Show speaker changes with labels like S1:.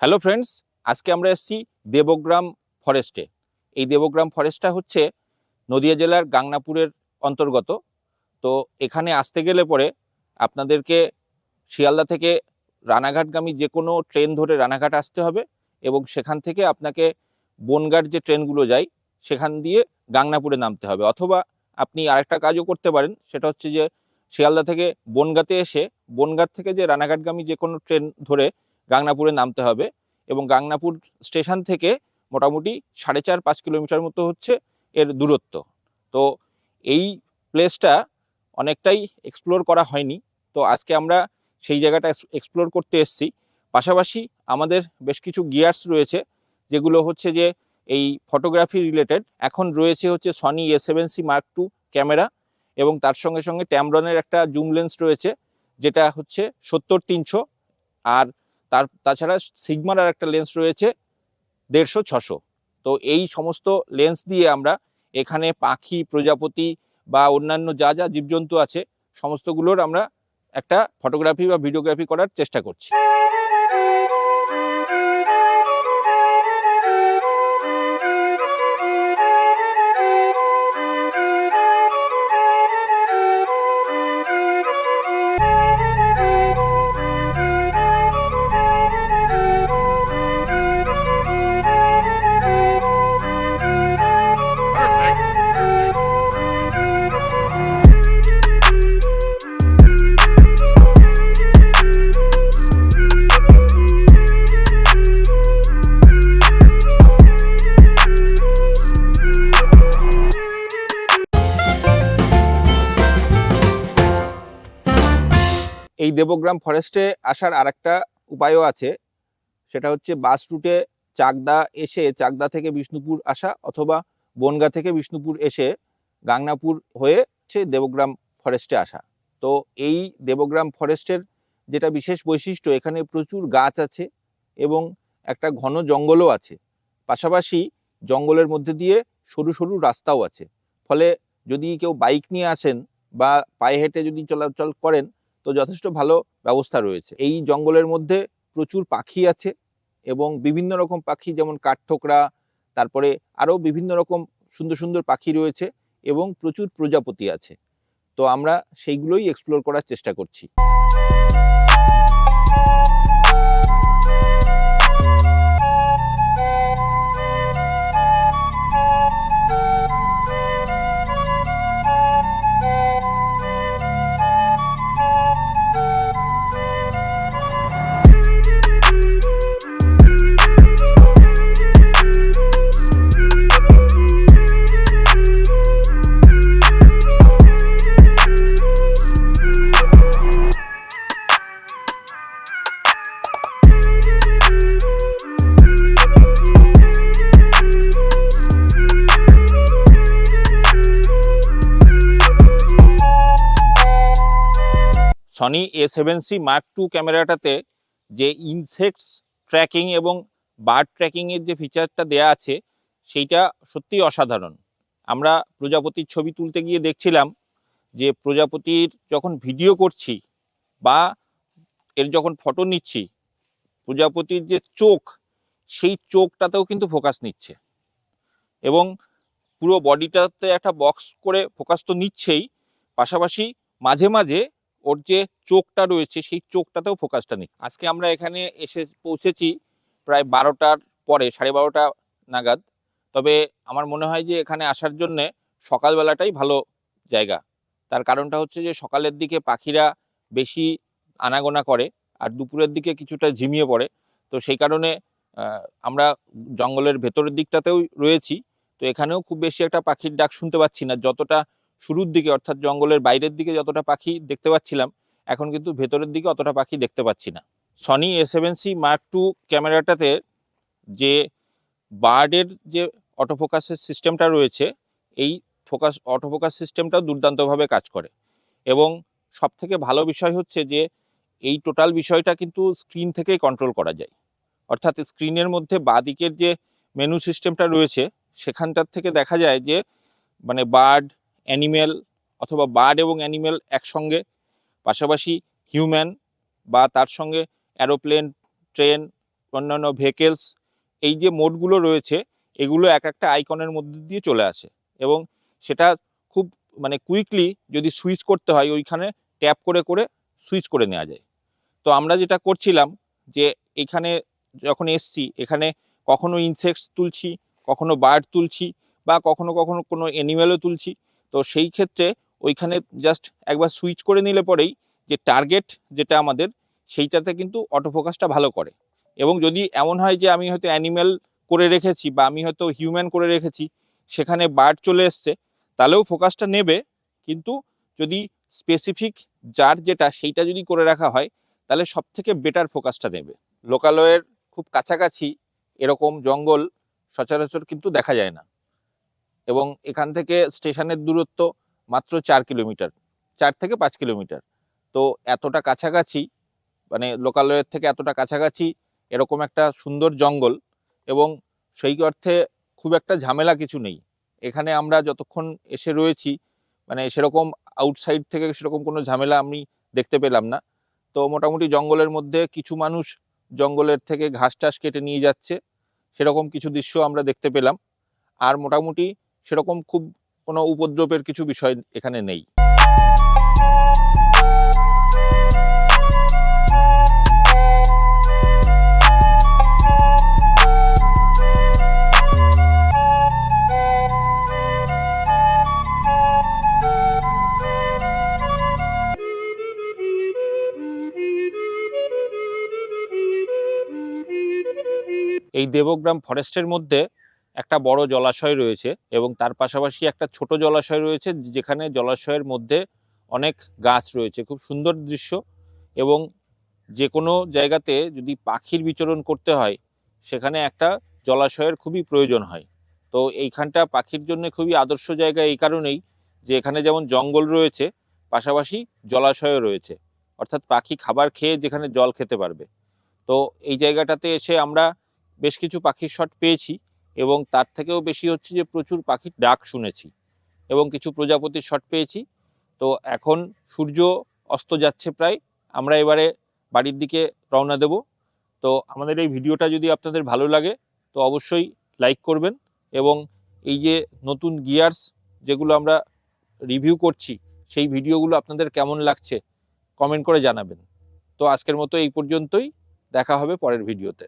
S1: Hello friends, আজকে আমরা এসেছি দেবগ্রাম ফরেস্টে। এই দেবগ্রাম ফরেস্টটা হচ্ছে নদিয়া জেলার গাংনাপুরের অন্তর্গত। তো এখানে আসতে গেলে পরে আপনাদেরকে শিয়ালদা থেকে রানাঘাটগামী যে কোনো ট্রেন ধরে রানাঘাট আসতে হবে এবং সেখান থেকে আপনাকে বনগাঁর যে ট্রেনগুলো যায় সেখান দিয়ে গাংনাপুরে নামতে হবে। অথবা আপনি আরেকটা কাজও করতে পারেন, সেটা হচ্ছে যে শিয়ালদা থেকে বনগাঁতে এসে বনগাঁ থেকে যে রানাঘাটগামী যে কোনো ট্রেন ধরে গাংনাপুরে নামতে হবে এবং গাংনাপুর স্টেশন থেকে মোটামুটি 4.5-5 কিলোমিটার মতো হচ্ছে এর দূরত্ব। তো এই প্লেসটা অনেকটাই এক্সপ্লোর করা হয়নি, তো আজকে আমরা সেই জায়গাটা এক্সপ্লোর করতে এসেছি। পাশাপাশি আমাদের বেশ কিছু গিয়ার্স রয়েছে যেগুলো হচ্ছে যে এই ফটোগ্রাফি রিলেটেড। এখন রয়েছে হচ্ছে সনি A7C II ক্যামেরা এবং তার সঙ্গে সঙ্গে ট্যামরনের একটা জুম লেন্স রয়েছে যেটা হচ্ছে 70-300, আর তাছাড়া সিগমার আর একটা লেন্স রয়েছে 150-600। তো এই সমস্ত লেন্স দিয়ে আমরা এখানে পাখি, প্রজাপতি বা অন্যান্য যা যা জীবজন্তু আছে সমস্তগুলোর আমরা একটা ফটোগ্রাফি বা ভিডিওগ্রাফি করার চেষ্টা করছি। এই দেবগ্রাম ফরেস্টে আসার আরেকটা উপায়ও আছে, সেটা হচ্ছে বাস রুটে চাকদা এসে চাকদা থেকে বিষ্ণুপুর আসা অথবা বনগাঁ থেকে বিষ্ণুপুর এসে গাংনাপুর হয়ে সে দেবগ্রাম ফরেস্টে আসা। তো এই দেবগ্রাম ফরেস্টের যেটা বিশেষ বৈশিষ্ট্য, এখানে প্রচুর গাছ আছে এবং একটা ঘন জঙ্গলও আছে। পাশাপাশি জঙ্গলের মধ্যে দিয়ে সরু সরু রাস্তাও আছে, ফলে যদি কেউ বাইক নিয়ে আসেন বা পায়ে হেঁটে যদি চলাচল করেন তো যথেষ্ট ভালো ব্যবস্থা রয়েছে। এই জঙ্গলের মধ্যে প্রচুর পাখি আছে এবং বিভিন্ন রকম পাখি, যেমন কাঠঠোকরা, তারপরে আরও বিভিন্ন রকম সুন্দর সুন্দর পাখি রয়েছে এবং প্রচুর প্রজাপতি আছে। তো আমরা সেইগুলোই এক্সপ্লোর করার চেষ্টা করছি। সনি A7C II ক্যামেরাটাতে যে ইনসেক্টস ট্র্যাকিং এবং বার্ড ট্র্যাকিংয়ের যে ফিচারটা দেয়া আছে সেইটা সত্যিই অসাধারণ। আমরা প্রজাপতির ছবি তুলতে গিয়ে দেখছিলাম যে প্রজাপতির যখন ভিডিও করছি বা এর যখন ফটো নিচ্ছি, প্রজাপতির যে চোখ, সেই চোখটাতেও কিন্তু ফোকাস নিচ্ছে এবং পুরো বডিটাতে একটা বক্স করে ফোকাস তো নিচ্ছেই, পাশাপাশি মাঝে মাঝে ওর যে চোখটা রয়েছে সেই চোখটাতেও ফোকাসটা নিচ্ছে। আজকে আমরা এখানে এসে পৌঁছেছি প্রায় 12টার পরে, 12:30 নাগাদ। তবে আমার মনে হয় যে এখানে আসার জন্যে সকালবেলাটাই ভালো জায়গা। তার কারণটা হচ্ছে যে সকালের দিকে পাখিরা বেশি আনাগোনা করে আর দুপুরের দিকে কিছুটা ঝিমিয়ে পড়ে। তো সেই কারণে আমরা জঙ্গলের ভেতরের দিকটাতেও রয়েছি, তো এখানেও খুব বেশি একটা পাখির ডাক শুনতে পাচ্ছি না। যতটা শুরুর দিকে অর্থাৎ জঙ্গলের বাইরের দিকে যতটা পাখি দেখতে পাচ্ছিলাম, এখন কিন্তু ভেতরের দিকে অতটা পাখি দেখতে পাচ্ছি না। সনি A7C II ক্যামেরাটাতে যে বার্ডের যে অটোফোকাসের সিস্টেমটা রয়েছে, এই অটোফোকাস সিস্টেমটাও দুর্দান্তভাবে কাজ করে এবং সবথেকে ভালো বিষয় হচ্ছে যে এই টোটাল বিষয়টা কিন্তু স্ক্রিন থেকেই কন্ট্রোল করা যায়। অর্থাৎ স্ক্রিনের মধ্যে বাঁদিকের যে মেনু সিস্টেমটা রয়েছে সেখানটার থেকে দেখা যায় যে মানে বার্ড, অ্যানিমেল অথবা বার্ড এবং অ্যানিমেল একসঙ্গে, পাশাপাশি হিউম্যান বা তার সঙ্গে অ্যারোপ্লেন, ট্রেন অন্যান্য ভেহিকেলস, এই যে মোডগুলো রয়েছে এগুলো এক একটা আইকনের মধ্যে দিয়ে চলে আসে এবং সেটা খুব মানে কুইকলি যদি সুইচ করতে হয় ওইখানে ট্যাপ করে করে সুইচ করে নেওয়া যায়। তো আমরা যেটা করছিলাম যে এখানে যখন এসছি এখানে কখনো ইনসেক্টস তুলছি, কখনো বার্ড তুলছি বা কখনো কখনো কোনো অ্যানিমেলও তুলছি। তো সেই ক্ষেত্রে ওইখানে জাস্ট একবার সুইচ করে নিলে পরেই যে টার্গেট যেটা আমাদের সেইটাতে কিন্তু অটোফোকাসটা ভালো করে। এবং যদি এমন হয় যে আমি হয়তো অ্যানিমেল করে রেখেছি বা আমি হয়তো হিউম্যান করে রেখেছি, সেখানে বার্ড চলে এসছে, তাহলেও ফোকাসটা নেবে, কিন্তু যদি স্পেসিফিক যার যেটা সেইটা যদি করে রাখা হয় তাহলে সব থেকে বেটার ফোকাসটা নেবে। লোকালয়ের খুব কাছাকাছি এরকম জঙ্গল সচরাচর কিন্তু দেখা যায় না এবং এখান থেকে স্টেশনের দূরত্ব মাত্র 4 কিলোমিটার, 4 থেকে 5 কিলোমিটার। তো এতটা কাছাকাছি, মানে লোকালয়ের থেকে এতটা কাছাকাছি এরকম একটা সুন্দর জঙ্গল এবং সেই অর্থে খুব একটা ঝামেলা কিছু নেই। এখানে আমরা যতক্ষণ এসে রয়েছি মানে সেরকম আউটসাইড থেকে সেরকম কোনো ঝামেলা আমি দেখতে পেলাম না। তো মোটামুটি জঙ্গলের মধ্যে কিছু মানুষ জঙ্গলের থেকে ঘাস টাস কেটে নিয়ে যাচ্ছে, সেরকম কিছু দৃশ্য আমরা দেখতে পেলাম। আর মোটামুটি সেরকম খুব কোনো উপদ্রবের কিছু বিষয় এখানে নেই। এই দেবগ্রাম ফরেস্টের মধ্যে একটা বড় জলাশয় রয়েছে এবং তার পাশাপাশি একটা ছোট জলাশয় রয়েছে, যেখানে জলাশয়ের মধ্যে অনেক গাছ রয়েছে, খুব সুন্দর দৃশ্য। এবং যে কোনো জায়গাতে যদি পাখির বিচরণ করতে হয় সেখানে একটা জলাশয়ের খুবই প্রয়োজন হয়। তো এইখানটা পাখির জন্য খুবই আদর্শ জায়গা এই কারণেই যে এখানে যেমন জঙ্গল রয়েছে, পাশাপাশি জলাশয়ও রয়েছে, অর্থাৎ পাখি খাবার খেয়ে যেখানে জল খেতে পারবে। তো এই জায়গাটাতে এসে আমরা বেশ কিছু পাখির শট পেয়েছি এবং তার থেকেও বেশি হচ্ছে যে প্রচুর পাখির ডাক শুনেছি এবং কিছু প্রজাপতির শট পেয়েছি। তো এখন সূর্য অস্ত যাচ্ছে প্রায়, আমরা এবারে বাড়ির দিকে রওনা দেব। তো আমাদের এই ভিডিওটা যদি আপনাদের ভালো লাগে তো অবশ্যই লাইক করবেন এবং এই যে নতুন গিয়ার্স যেগুলো আমরা রিভিউ করছি সেই ভিডিওগুলো আপনাদের কেমন লাগছে কমেন্ট করে জানাবেন। তো আজকের মতো এই পর্যন্তই, দেখা হবে পরের ভিডিওতে।